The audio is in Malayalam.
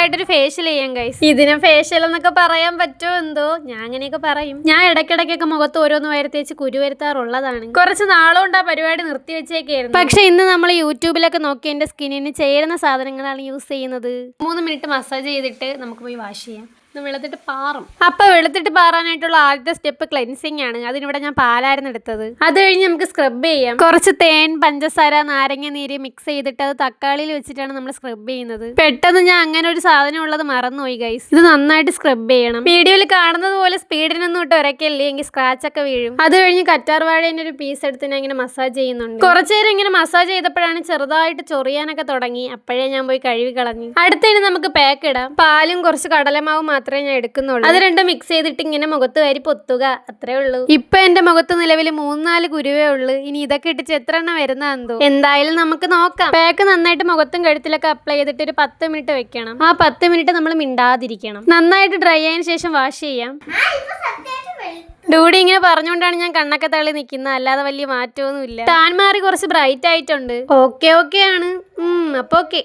ആയിട്ടൊരു ഫേഷ്യൽ ചെയ്യാം ഗൈസ്. ഇതിനെ ഫേഷ്യൽ എന്നൊക്കെ പറയാൻ പറ്റുമോ എന്തോ, ഞാൻ അങ്ങനെയൊക്കെ പറയും. ഞാൻ ഇടയ്ക്കിടയ്ക്കൊക്കെ മുഖത്ത് ഓരോന്ന് വരുത്തേച്ച് കുരു വരുത്താറുള്ളതാണ്. കുറച്ച് നാളുകൊണ്ട് ആ പരിപാടി നിർത്തി വെച്ചേക്കായിരുന്നു. പക്ഷെ ഇന്ന് നമ്മൾ യൂട്യൂബിലൊക്കെ നോക്കി എന്റെ സ്കിന്നിന് ചേരുന്ന സാധനങ്ങളാണ് യൂസ് ചെയ്യുന്നത്. 3 മിനിറ്റ് മസാജ് ചെയ്തിട്ട് നമുക്ക് പോയി വാഷ് ചെയ്യാം. വെളുത്തിട്ട് പാറും. അപ്പൊ വെളുത്തിട്ട് പാറാനായിട്ടുള്ള ആദ്യത്തെ സ്റ്റെപ്പ് ക്ലെൻസിങ് ആണ്. അതിനിവിടെ ഞാൻ പാലായിരുന്നു എടുത്തത്. അത് കഴിഞ്ഞ് നമുക്ക് സ്ക്രബ് ചെയ്യാം. കുറച്ച് തേൻ, പഞ്ചസാര, നാരങ്ങ നീര് മിക്സ് ചെയ്തിട്ട് അത് തക്കാളിയിൽ വെച്ചിട്ടാണ് നമ്മൾ സ്ക്രബ് ചെയ്യുന്നത്. പെട്ടെന്ന് ഞാൻ അങ്ങനെ ഒരു സാധനം ഉള്ളത് മറന്നുപോയി ഗൈസ്. ഇത് നന്നായിട്ട് സ്ക്രബ് ചെയ്യണം. വീഡിയോയിൽ കാണുന്നത് പോലെ സ്പീഡിനൊന്നും ഇട്ട് ഉരക്കല്ലേ, എങ്കിൽ സ്ക്രാച്ച് ഒക്കെ വീഴും. അത് കഴിഞ്ഞ് കറ്റാർ വാഴേന്റെ ഒരു പീസ് എടുത്ത് ഞാൻ ഇങ്ങനെ മസാജ് ചെയ്യുന്നുണ്ട്. കുറച്ചു നേരം ഇങ്ങനെ മസാജ് ചെയ്തപ്പോഴാണ് ചെറുതായിട്ട് ചൊറിയാനൊക്കെ തുടങ്ങി. അപ്പോഴേ ഞാൻ പോയി കഴുകി കളഞ്ഞു. അടുത്തതിന് നമുക്ക് പാക്ക് ഇടാം. പാലും കുറച്ച് കടലമാവും മാത്രമേ ഞാൻ എടുക്കുന്നുള്ളൂ. അത് രണ്ടും മിക്സ് ചെയ്തിട്ട് ഇങ്ങനെ മുഖത്ത് വാരി പൊത്തുക, അത്രേ ഉള്ളൂ. ഇപ്പൊ എന്റെ മുഖത്ത് നിലവിൽ 3-4 കുരുവേ ഉള്ളൂ. ഇനി ഇതൊക്കെ ഇട്ടിച്ച് എത്ര എണ്ണം വരുന്നതെന്തോ. എന്തായാലും നമുക്ക് നോക്കാം. പാക്ക് നന്നായിട്ട് മുഖത്തും കഴുത്തിലൊക്കെ അപ്ലൈ ചെയ്തിട്ട് ഒരു 10 മിനിറ്റ് വെക്കണം. ആ 10 മിനിറ്റ് നമ്മൾ മിണ്ടാതിരിക്കണം. നന്നായിട്ട് ഡ്രൈ ആയതിനു ശേഷം വാഷ് ചെയ്യാം. ഡൂഡി ഇങ്ങനെ പറഞ്ഞുകൊണ്ടാണ് ഞാൻ കണ്ണൊക്കെ തള്ളി നിൽക്കുന്നത്, അല്ലാതെ വലിയ മാറ്റമൊന്നും ഇല്ല. ടാൻ മാറി കുറച്ച് ബ്രൈറ്റ് ആയിട്ടുണ്ട്. ഓക്കെ ആണ്. അപ്പൊ ഓക്കെ.